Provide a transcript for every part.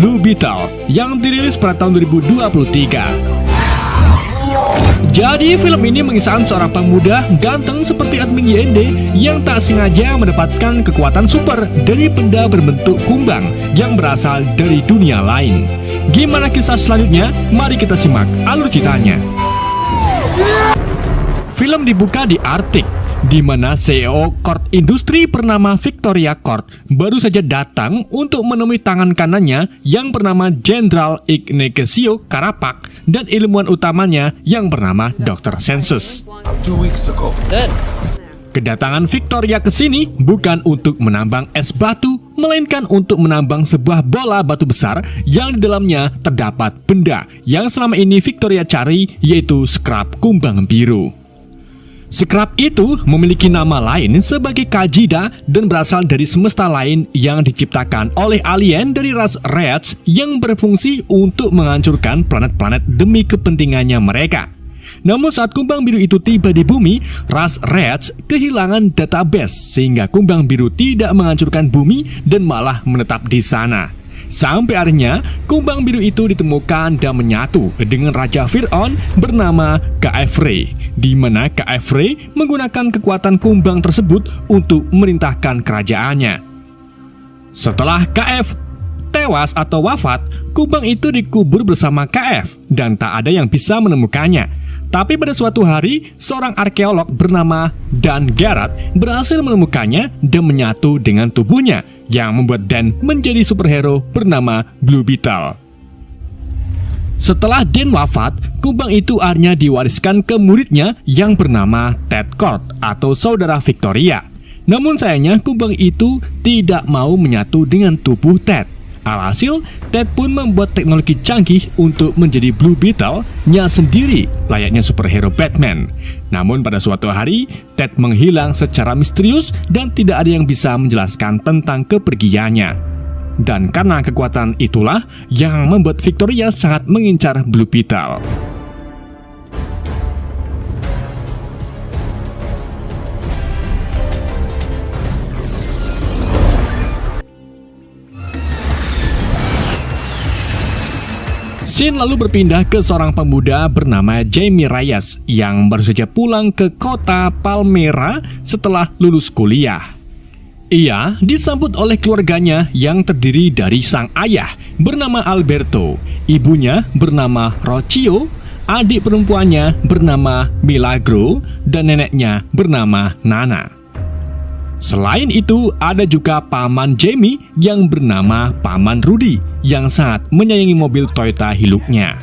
Blue Beetle yang dirilis pada tahun 2023. Jadi film ini mengisahkan seorang pemuda ganteng seperti admin YND yang tak sengaja mendapatkan kekuatan super dari benda berbentuk kumbang yang berasal dari dunia lain. Gimana kisah selanjutnya? Mari kita simak alur ceritanya. Film dibuka di Arktik, di mana CEO Kord Industri bernama Victoria Kord baru saja datang untuk menemui tangan kanannya yang bernama Jenderal Ignacio Karapak dan ilmuwan utamanya yang bernama Dr. Sensus. Kedatangan Victoria ke sini bukan untuk menambang es batu, melainkan untuk menambang sebuah bola batu besar yang di dalamnya terdapat benda yang selama ini Victoria cari, yaitu scrap kumbang biru. Scrap itu memiliki nama lain sebagai Kajida dan berasal dari semesta lain yang diciptakan oleh alien dari ras Reds yang berfungsi untuk menghancurkan planet-planet demi kepentingannya mereka. Namun saat kumbang biru itu tiba di bumi, ras Reds kehilangan database sehingga kumbang biru tidak menghancurkan bumi dan malah menetap di sana. Sampai akhirnya kumbang biru itu ditemukan dan menyatu dengan Raja Fir'aun bernama Ka'Efre, di mana Ka'Efre menggunakan kekuatan kumbang tersebut untuk memerintahkan kerajaannya. Setelah Ka'Ef tewas atau wafat, kumbang itu dikubur bersama Ka'Ef dan tak ada yang bisa menemukannya. Tapi pada suatu hari, seorang arkeolog bernama Dan Garrett berhasil menemukannya dan menyatu dengan tubuhnya, yang membuat Dan menjadi superhero bernama Blue Beetle. Setelah Dan wafat, kumbang itu akhirnya diwariskan ke muridnya yang bernama Ted Kord atau saudara Victoria. Namun sayangnya kumbang itu tidak mau menyatu dengan tubuh Ted. Alhasil, Ted pun membuat teknologi canggih untuk menjadi Blue Beetle-nya sendiri, layaknya superhero Batman. Namun pada suatu hari, Ted menghilang secara misterius dan tidak ada yang bisa menjelaskan tentang kepergiannya. Dan karena kekuatan itulah yang membuat Victoria sangat mengincar Blue Beetle. Scene lalu berpindah ke seorang pemuda bernama Jamie Reyes yang baru saja pulang ke kota Palmera setelah lulus kuliah. Ia disambut oleh keluarganya yang terdiri dari sang ayah bernama Alberto, ibunya bernama Rocio, adik perempuannya bernama Milagro, dan neneknya bernama Nana. Selain itu, ada juga paman Jamie yang bernama Paman Rudy yang sangat menyayangi mobil Toyota Hilux-nya.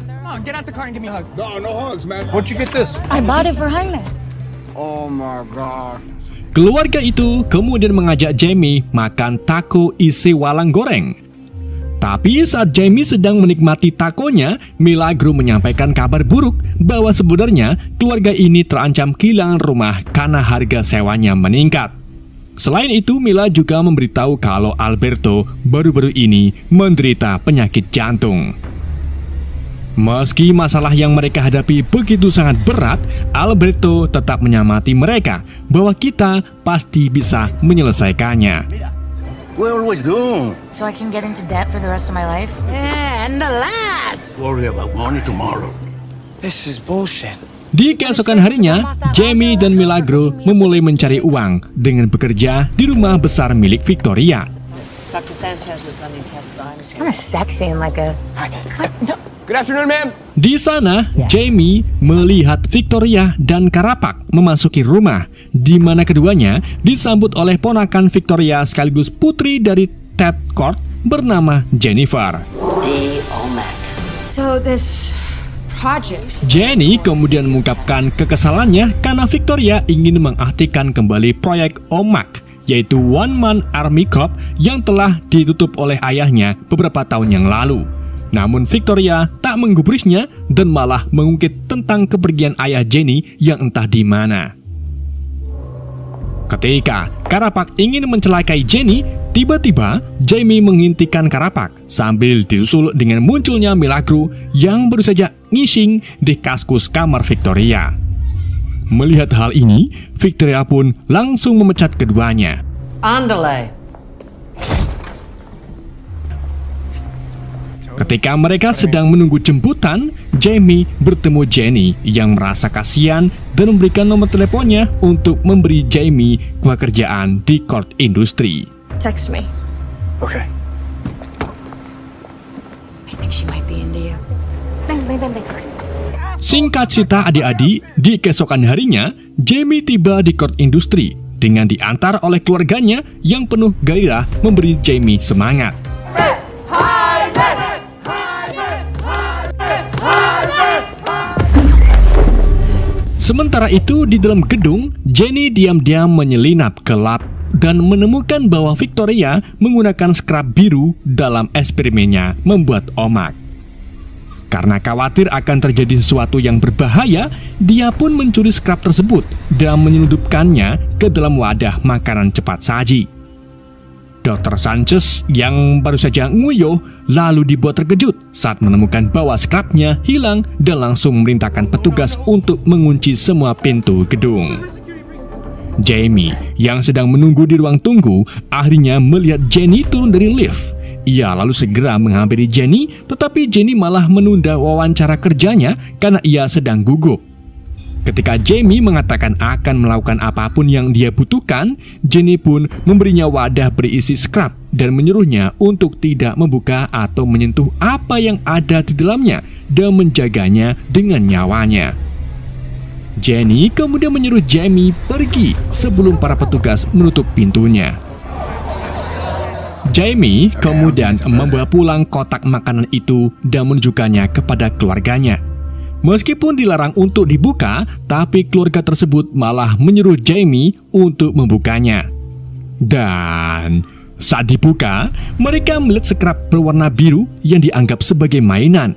Keluarga itu kemudian mengajak Jamie makan taco isi walang goreng. Tapi saat Jamie sedang menikmati takonya, Milagro menyampaikan kabar buruk bahwa sebenarnya keluarga ini terancam kehilangan rumah karena harga sewanya meningkat. Selain itu, Mila juga memberitahu kalau Alberto baru-baru ini menderita penyakit jantung. Meski masalah yang mereka hadapi begitu sangat berat, Alberto tetap menyemangati mereka bahwa kita pasti bisa menyelesaikannya. We always do. So I can get into debt for the rest of my life? Yeah, and the last. Worry about money tomorrow. This is bullshit. Di keesokan harinya, Jamie dan Milagro memulai mencari uang dengan bekerja di rumah besar milik Victoria. Dr. Sanchez is running tests on. It's kind of sexy and like a... Good afternoon, ma'am. Di sana, Jamie melihat Victoria dan Karapak memasuki rumah, di mana keduanya disambut oleh ponakan Victoria sekaligus putri dari Ted Kord bernama Jennifer. The OMAC. So this project. Jenny kemudian mengungkapkan kekesalannya karena Victoria ingin mengaktifkan kembali proyek OMAC, yaitu One Man Army Corps yang telah ditutup oleh ayahnya beberapa tahun yang lalu. Namun Victoria tak menggubrisnya dan malah mengungkit tentang kepergian ayah Jenny yang entah di mana. Ketika Karapak ingin mencelakai Jenny, tiba-tiba Jamie menghentikan Karapak sambil disusul dengan munculnya Milagro yang baru saja ngising di kaskus kamar Victoria. Melihat hal ini, Victoria pun langsung memecat keduanya. Andale. Ketika mereka sedang menunggu jemputan, Jamie bertemu Jenny yang merasa kasihan dan memberikan nomor teleponnya untuk memberi Jamie pekerjaan di Court Industry. Text me. Okay. I think she might be into you. Singkat cerita adik-adik, di keesokan harinya, Jamie tiba di Court Industry dengan diantar oleh keluarganya yang penuh gairah memberi Jamie semangat. Sementara itu di dalam gedung, Jenny diam-diam menyelinap ke lab dan menemukan bahwa Victoria menggunakan skrap biru dalam eksperimennya membuat omak. Karena khawatir akan terjadi sesuatu yang berbahaya, dia pun mencuri skrap tersebut dan menyelundupkannya ke dalam wadah makanan cepat saji. Dr. Sanchez yang baru saja nguyuh lalu dibuat terkejut saat menemukan bahwa skrapnya hilang dan langsung memerintahkan petugas untuk mengunci semua pintu gedung. Jamie yang sedang menunggu di ruang tunggu akhirnya melihat Jenny turun dari lift. Ia lalu segera menghampiri Jenny, tetapi Jenny malah menunda wawancara kerjanya karena ia sedang gugup. Ketika Jamie mengatakan akan melakukan apapun yang dia butuhkan, Jenny pun memberinya wadah berisi skrap dan menyuruhnya untuk tidak membuka atau menyentuh apa yang ada di dalamnya dan menjaganya dengan nyawanya. Jenny kemudian menyuruh Jamie pergi sebelum para petugas menutup pintunya. Jamie kemudian membawa pulang kotak makanan itu dan menunjukkannya kepada keluarganya. Meskipun dilarang untuk dibuka, tapi keluarga tersebut malah menyuruh Jamie untuk membukanya. Dan saat dibuka, mereka melihat skrap berwarna biru yang dianggap sebagai mainan.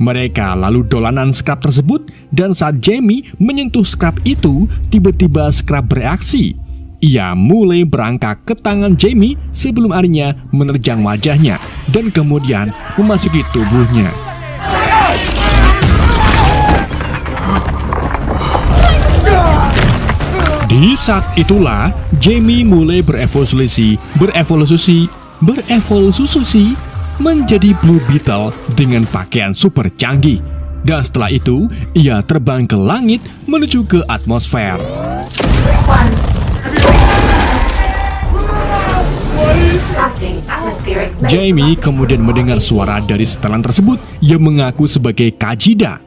Mereka lalu dolanan skrap tersebut dan saat Jamie menyentuh skrap itu, tiba-tiba skrap bereaksi. Ia mulai berangkat ke tangan Jamie sebelum akhirnya menerjang wajahnya dan kemudian memasuki tubuhnya. Di saat itulah Jamie mulai berevolusi menjadi Blue Beetle dengan pakaian super canggih. Dan setelah itu, ia terbang ke langit menuju ke atmosfer. Jamie kemudian mendengar suara dari setelan tersebut yang mengaku sebagai Kajida.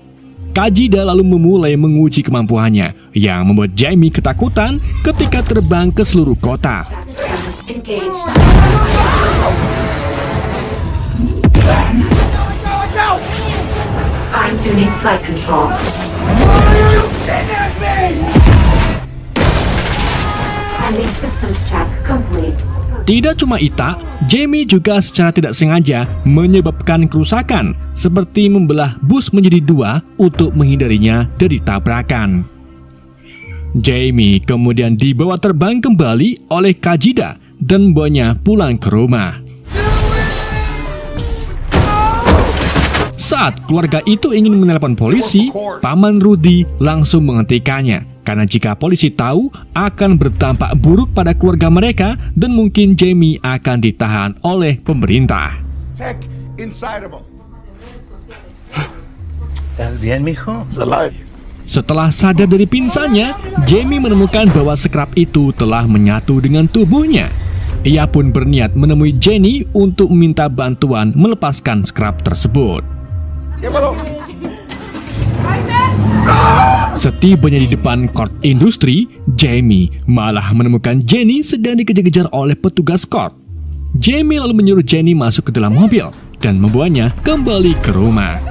Kajida lalu memulai menguji kemampuannya yang membuat Jamie ketakutan ketika terbang ke seluruh kota. Fine-tuning flight control. Handling systems check complete. Tidak cuma itu, Jamie juga secara tidak sengaja menyebabkan kerusakan seperti membelah bus menjadi dua untuk menghindarinya dari tabrakan. Jamie kemudian dibawa terbang kembali oleh Kajida dan membawanya pulang ke rumah. Saat keluarga itu ingin menelpon polisi, Paman Rudy langsung menghentikannya. Karena jika polisi tahu, akan berdampak buruk pada keluarga mereka dan mungkin Jamie akan ditahan oleh pemerintah. Tech inside of him. ¿Estás bien, mijo? He's alive. Setelah sadar dari pingsannya, Jamie menemukan bahwa skrap itu telah menyatu dengan tubuhnya. Ia pun berniat menemui Jenny untuk meminta bantuan melepaskan skrap tersebut. Setibanya di depan Court Industry, Jamie malah menemukan Jenny sedang dikejar-kejar oleh petugas court. Jamie lalu menyuruh Jenny masuk ke dalam mobil dan membawanya kembali ke rumah.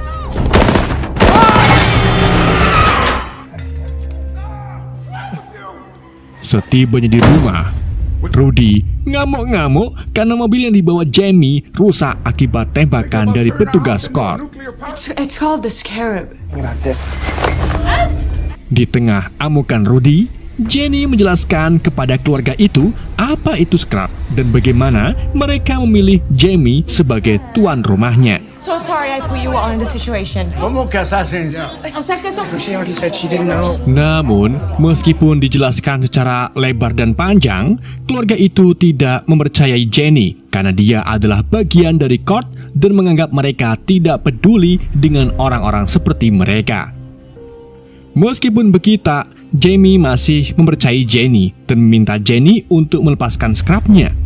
Setibanya di rumah, Rudy ngamuk-ngamuk karena mobil yang dibawa Jamie rusak akibat tembakan dari petugas court. It's called the Scarab. Think about this. Di tengah amukan Rudy, Jenny menjelaskan kepada keluarga itu apa itu skrap dan bagaimana mereka memilih Jamie sebagai tuan rumahnya. So sorry I put you all in this situation. ¿Cómo que assassins? She already said she didn't know. Namun, meskipun dijelaskan secara lebar dan panjang, keluarga itu tidak mempercayai Jenny karena dia adalah bagian dari Court dan menganggap mereka tidak peduli dengan orang-orang seperti mereka. Meskipun begitu, Jamie masih mempercayai Jenny dan meminta Jenny untuk melepaskan scrapnya.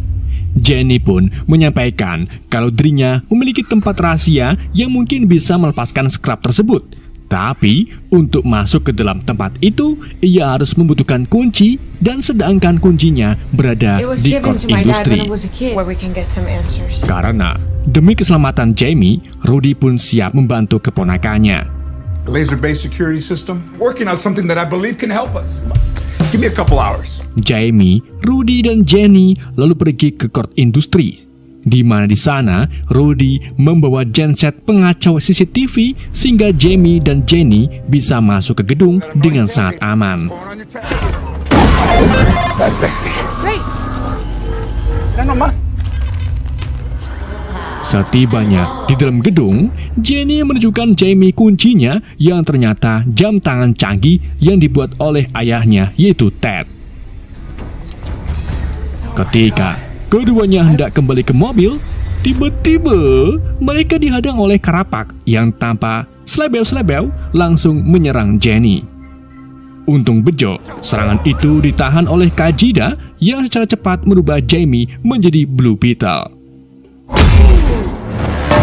Jenny pun menyampaikan kalau dirinya memiliki tempat rahasia yang mungkin bisa melepaskan scrap tersebut. Tapi untuk masuk ke dalam tempat itu, ia harus membutuhkan kunci dan sedangkan kuncinya berada It was di given Court to my dad when Industry. I was a kid, where we can get some answers. Karena demi keselamatan Jamie, Rudy pun siap membantu keponakannya. The laser-based security system, working on something that I believe can help us. Give me a couple hours. Jamie, Rudy, dan Jenny lalu pergi ke Court Industry, di mana di sana Rudy membawa genset pengacau CCTV sehingga Jamie dan Jenny bisa masuk ke gedung dengan sangat aman. That's sexy. Great. No más. Setibanya di dalam gedung, Jenny menunjukkan Jamie kuncinya yang ternyata jam tangan canggih yang dibuat oleh ayahnya, yaitu Ted. Ketika keduanya hendak kembali ke mobil, tiba-tiba mereka dihadang oleh Karapak yang tanpa selebeu-selebeu langsung menyerang Jenny. Untung bejo, serangan itu ditahan oleh Kajida yang secara cepat merubah Jamie menjadi Blue Beetle.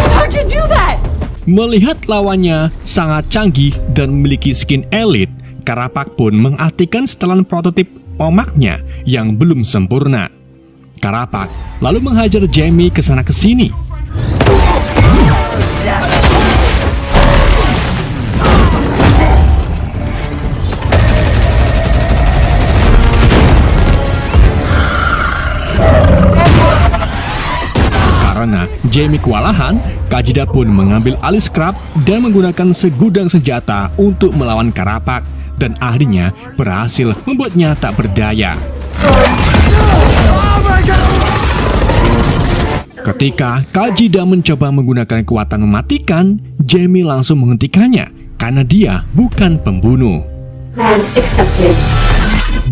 How'd you do that? Melihat lawannya sangat canggih dan memiliki skin elite, Karapak pun mengaktifkan setelan prototip omaknya yang belum sempurna. Karapak lalu menghajar Jamie ke sana ke sini. Karena Jamie kewalahan, Kajida pun mengambil alih scrap dan menggunakan segudang senjata untuk melawan Karapak dan akhirnya berhasil membuatnya tak berdaya. Ketika Kajida mencoba menggunakan kekuatan mematikan, Jamie langsung menghentikannya karena dia bukan pembunuh. Plan accepted.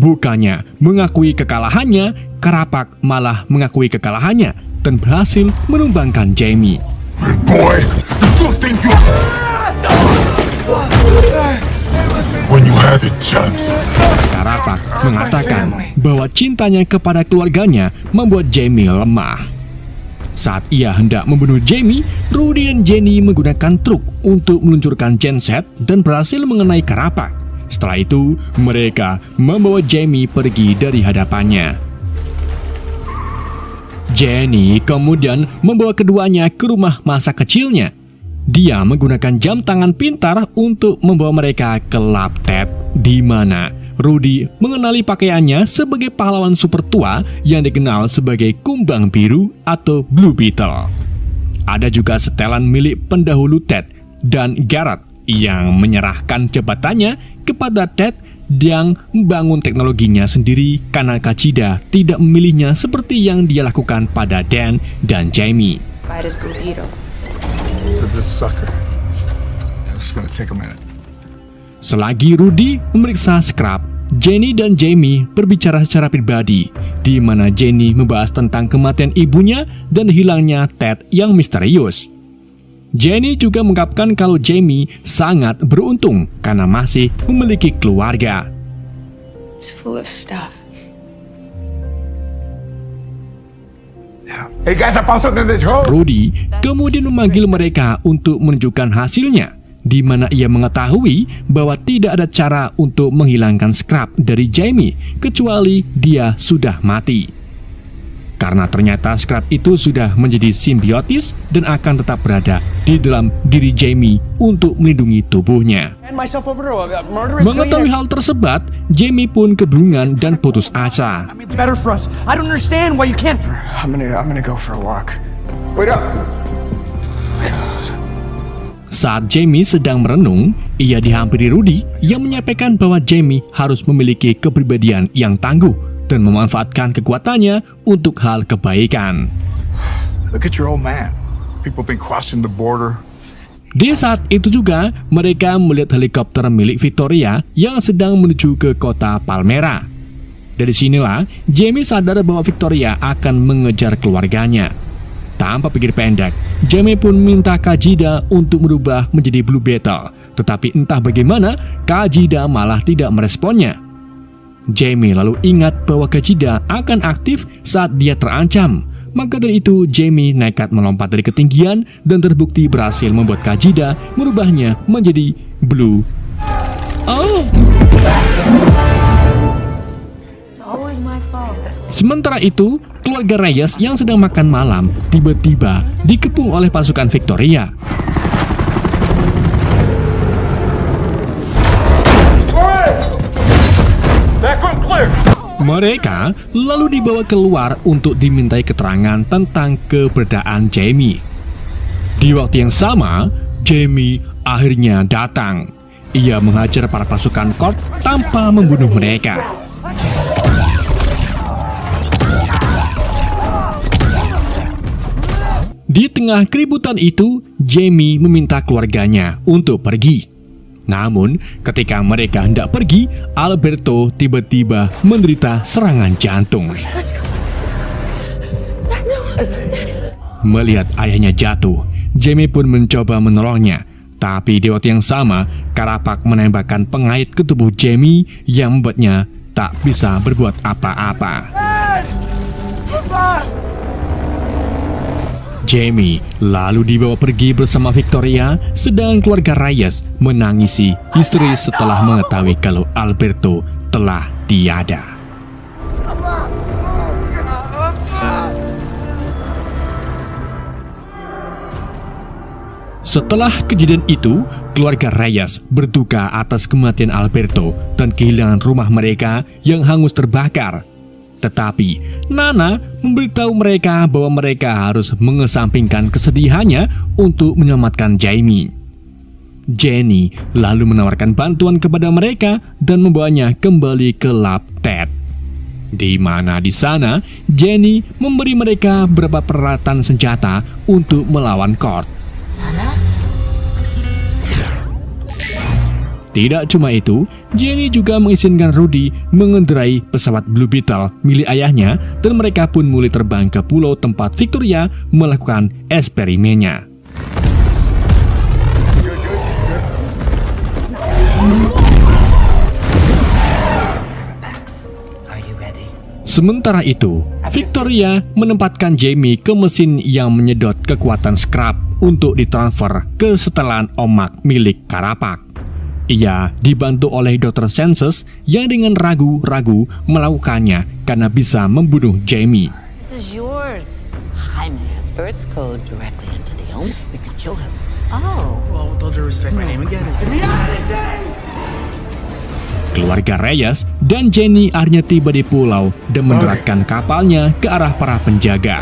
Bukannya mengakui kekalahannya, Karapak malah mengakui kekalahannya dan berhasil menumbangkan Jamie. Boy, you think you... When you had the chance. Karapak mengatakan bahwa cintanya kepada keluarganya membuat Jamie lemah. Saat ia hendak membunuh Jamie, Rudy dan Jenny menggunakan truk untuk meluncurkan genset dan berhasil mengenai Karapak. Setelah itu, mereka membawa Jamie pergi dari hadapannya. Jenny kemudian membawa keduanya ke rumah masa kecilnya. Dia menggunakan jam tangan pintar untuk membawa mereka ke lab Ted, di mana Rudy mengenali pakaiannya sebagai pahlawan super tua yang dikenal sebagai kumbang biru atau Blue Beetle. Ada juga setelan milik pendahulu Ted dan Garrett yang menyerahkan jabatannya kepada Ted yang membangun teknologinya sendiri karena Kajida tidak memilihnya seperti yang dia lakukan pada Dan dan Jamie. Fight as Blue Beetle. To this sucker. It's gonna take a minute. Selagi Rudy memeriksa scrap, Jenny dan Jamie berbicara secara pribadi, di mana Jenny membahas tentang kematian ibunya dan hilangnya Ted yang misterius. Jenny juga mengungkapkan kalau Jamie sangat beruntung karena masih memiliki keluarga. It's full of stuff. Hey guys, I found something in the drawer. Rudy kemudian memanggil mereka untuk menunjukkan hasilnya, di mana ia mengetahui bahwa tidak ada cara untuk menghilangkan scrap dari Jamie kecuali dia sudah mati. Karena ternyata scrap itu sudah menjadi simbiotis dan akan tetap berada di dalam diri Jamie untuk melindungi tubuhnya. Mengetahui hal tersebut, Jamie pun kebingungan dan putus asa. Better for us. I don't understand why you can't. I'm gonna go for a walk. Wait up. Saat Jamie sedang merenung, ia dihampiri Rudy yang menyampaikan bahwa Jamie harus memiliki kepribadian yang tangguh dan memanfaatkan kekuatannya untuk hal kebaikan. Look at your old man. People think crossing the border. Di saat itu juga, mereka melihat helikopter milik Victoria yang sedang menuju ke kota Palmera. Dari sinilah, Jamie sadar bahwa Victoria akan mengejar keluarganya. Tanpa pikir pendek, Jamie pun minta Kajida untuk merubah menjadi Blue Beetle. Tetapi entah bagaimana, Kajida malah tidak meresponnya. Jamie lalu ingat bahwa Kajida akan aktif saat dia terancam. Maka dari itu, Jamie nekat melompat dari ketinggian dan terbukti berhasil membuat Kajida merubahnya menjadi Blue. Oh! Sementara itu, keluarga Reyes yang sedang makan malam tiba-tiba dikepung oleh pasukan Victoria. Mereka lalu dibawa keluar untuk dimintai keterangan tentang keberadaan Jamie. Di waktu yang sama, Jamie akhirnya datang. Ia menghajar para pasukan Court tanpa membunuh mereka. Di tengah keributan itu, Jamie meminta keluarganya untuk pergi. Namun, ketika mereka hendak pergi, Alberto tiba-tiba menderita serangan jantung. Melihat ayahnya jatuh, Jamie pun mencoba menolongnya. Tapi di waktu yang sama, Karapak menembakkan pengait ke tubuh Jamie yang membuatnya tak bisa berbuat apa-apa. Jamie lalu dibawa pergi bersama Victoria, sedang keluarga Reyes menangisi histeris setelah mengetahui kalau Alberto telah tiada. Setelah kejadian itu, keluarga Reyes berduka atas kematian Alberto dan kehilangan rumah mereka yang hangus terbakar. Tetapi Nana memberitahu mereka bahwa mereka harus mengesampingkan kesedihannya untuk menyelamatkan Jamie. Jenny lalu menawarkan bantuan kepada mereka dan membawanya kembali ke lab Ted. Di mana di sana Jenny memberi mereka beberapa peralatan senjata untuk melawan Court. Tidak cuma itu, Jenny juga mengizinkan Rudy mengendarai pesawat Blue Beetle milik ayahnya dan mereka pun mulai terbang ke pulau tempat Victoria melakukan eksperimennya. Sementara itu, Victoria menempatkan Jamie ke mesin yang menyedot kekuatan scrap untuk ditransfer ke setelan omak milik Karapak. Ia dibantu oleh Dr. Senses yang dengan ragu-ragu melakukannya karena bisa membunuh Jamie. This is yours. Jaime transfers code directly into the ohm. They could kill him. Oh. Well, with all due respect, my name again is... Keluarga Reyes dan Jenny akhirnya tiba di pulau dan mendaratkan kapalnya ke arah para penjaga.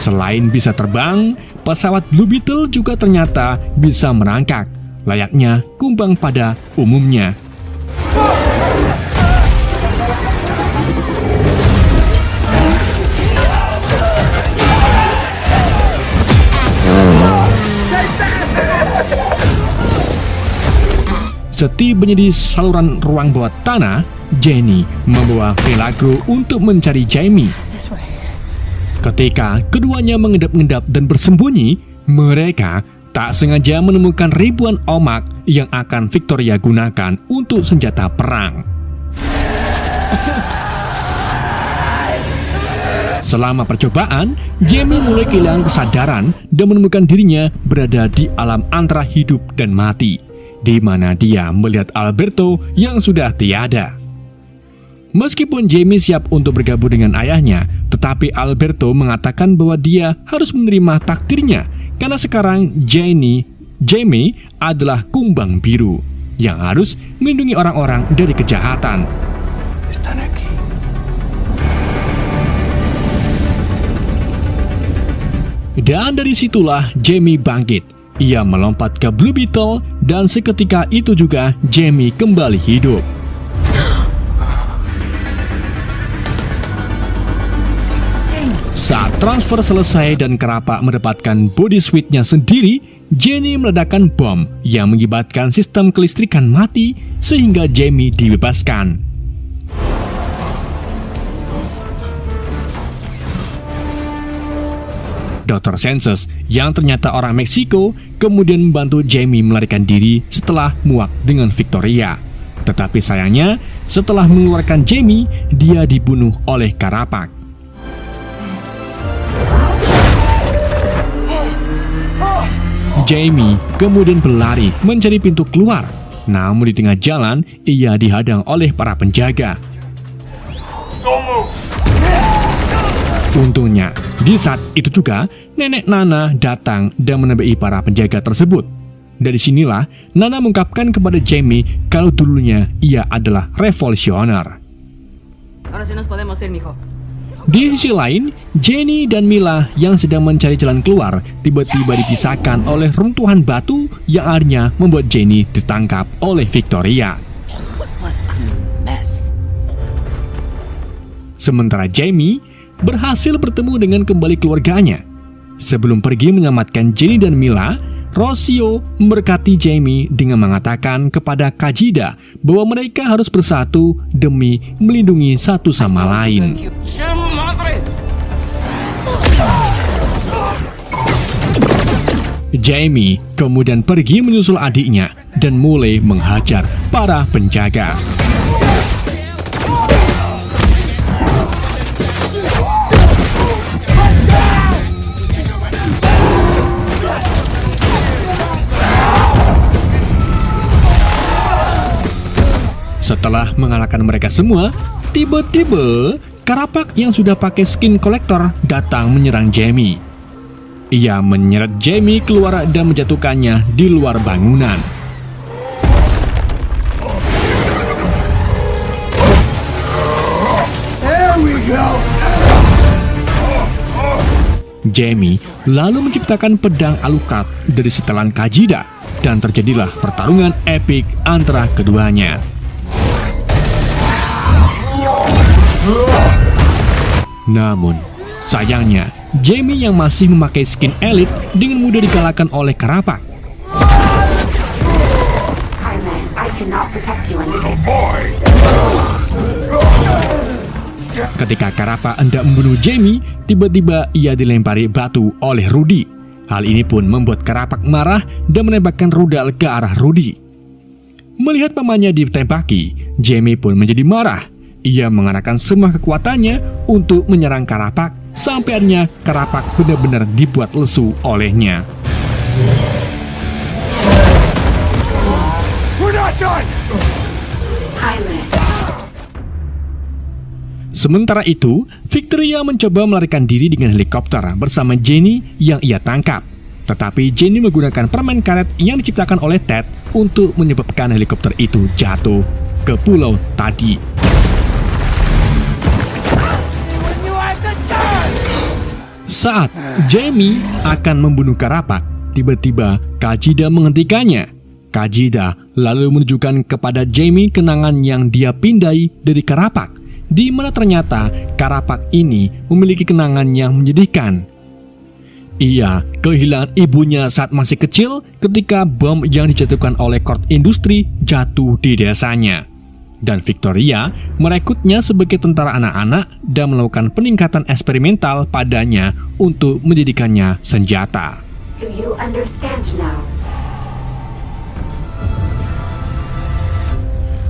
Selain bisa terbang, pesawat Blue Beetle juga ternyata bisa merangkak, layaknya kumbang pada umumnya. Setibanya di saluran ruang bawah tanah, Jenny membawa Milagro untuk mencari Jamie. Ketika keduanya mengendap-endap dan bersembunyi, mereka tak sengaja menemukan ribuan omak yang akan Victoria gunakan untuk senjata perang. Selama percobaan, Jamie mulai kehilangan kesadaran dan menemukan dirinya berada di alam antara hidup dan mati, di mana dia melihat Alberto yang sudah tiada. Meskipun Jamie siap untuk bergabung dengan ayahnya, tetapi Alberto mengatakan bahwa dia harus menerima takdirnya karena sekarang Jamie adalah kumbang biru yang harus melindungi orang-orang dari kejahatan. Dan dari situlah Jamie bangkit. Ia melompat ke Blue Beetle dan seketika itu juga Jamie kembali hidup. Saat transfer selesai dan Karapak mendapatkan body suit-nya sendiri, Jenny meledakkan bom yang mengibatkan sistem kelistrikan mati sehingga Jamie dibebaskan. Dr. Senses yang ternyata orang Meksiko kemudian membantu Jamie melarikan diri setelah muak dengan Victoria. Tetapi sayangnya, setelah mengeluarkan Jamie, dia dibunuh oleh Karapak. Jamie kemudian berlari mencari pintu keluar. Namun di tengah jalan, ia dihadang oleh para penjaga. Untungnya, di saat itu juga, Nenek Nana datang dan menemui para penjaga tersebut. Dari sinilah, Nana mengungkapkan kepada Jamie kalau dulunya ia adalah revolusioner. Di sisi lain, Jenny dan Mila yang sedang mencari jalan keluar tiba-tiba dipisahkan oleh runtuhan batu yang akhirnya membuat Jenny ditangkap oleh Victoria. What a mess. Sementara Jamie berhasil bertemu dengan kembali keluarganya. Sebelum pergi menyelamatkan Jenny dan Mila, Rocio memberkati Jamie dengan mengatakan kepada Kajida bahwa mereka harus bersatu demi melindungi satu sama lain. Jamie kemudian pergi menyusul adiknya dan mulai menghajar para penjaga. Setelah mengalahkan mereka semua, tiba-tiba Karapak yang sudah pakai skin kolektor datang menyerang Jamie. Ia menyeret Jamie keluar dan menjatuhkannya di luar bangunan. There we go. Jamie lalu menciptakan pedang Alucard dari setelan Kajida dan terjadilah pertarungan epik antara keduanya. Namun, sayangnya, Jamie yang masih memakai skin elit dengan mudah dikalahkan oleh Karapak. Highman, I cannot protect you anymore. Ketika Karapak hendak membunuh Jamie, tiba-tiba ia dilempari batu oleh Rudy. Hal ini pun membuat Karapak marah dan menembakkan rudal ke arah Rudy. Melihat pamannya ditembaki, Jamie pun menjadi marah. Ia mengarahkan semua kekuatannya untuk menyerang Karapak, sampai akhirnya Karapak benar-benar dibuat lesu olehnya. We're not done. Highman. Sementara itu, Victoria mencoba melarikan diri dengan helikopter bersama Jenny yang ia tangkap. Tetapi Jenny menggunakan permen karet yang diciptakan oleh Ted untuk menyebabkan helikopter itu jatuh ke pulau tadi. Saat Jamie akan membunuh Karapak, tiba-tiba Kajida menghentikannya. Kajida lalu menunjukkan kepada Jamie kenangan yang dia pindai dari Karapak, di mana ternyata Karapak ini memiliki kenangan yang menyedihkan. Ia kehilangan ibunya saat masih kecil ketika bom yang dijatuhkan oleh Kord Industri jatuh di desanya. Dan Victoria merekrutnya sebagai tentara anak-anak dan melakukan peningkatan eksperimental padanya untuk menjadikannya senjata. Do you understand now?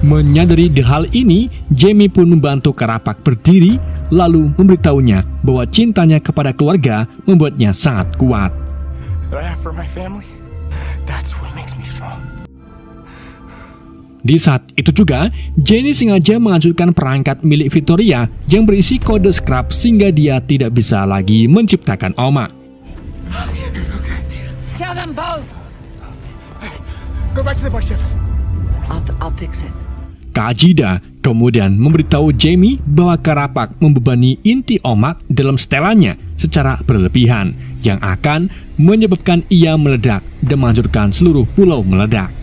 Menyadari hal ini, Jamie pun membantu Karapak berdiri, lalu memberitahunya bahwa cintanya kepada keluarga membuatnya sangat kuat. That I have for my family. That's what makes me strong. Di saat itu juga, Jenny sengaja menghancurkan perangkat milik Victoria yang berisi kode scrap sehingga dia tidak bisa lagi menciptakan omak. Kill them both. Go back to the bug ship. I'll fix it. Kajida kemudian memberitahu Jamie bahwa Karapak membebani inti omak dalam setelannya secara berlebihan yang akan menyebabkan ia meledak dan menghancurkan seluruh pulau meledak.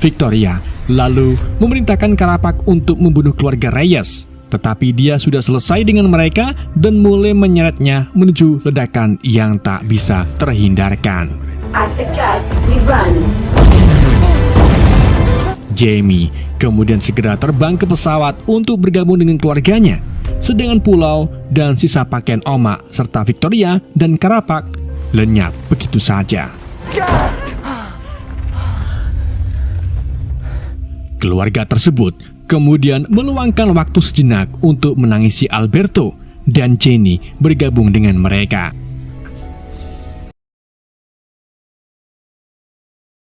Victoria lalu memerintahkan Karapak untuk membunuh keluarga Reyes, tetapi dia sudah selesai dengan mereka dan mulai menyeretnya menuju ledakan yang tak bisa terhindarkan. I suggest we run. Jamie kemudian segera terbang ke pesawat untuk bergabung dengan keluarganya. sedangkan pulau dan sisa pakaian Oma serta Victoria dan Karapak lenyap begitu saja. Keluarga tersebut kemudian meluangkan waktu sejenak untuk menangisi Alberto, dan Jenny bergabung dengan mereka.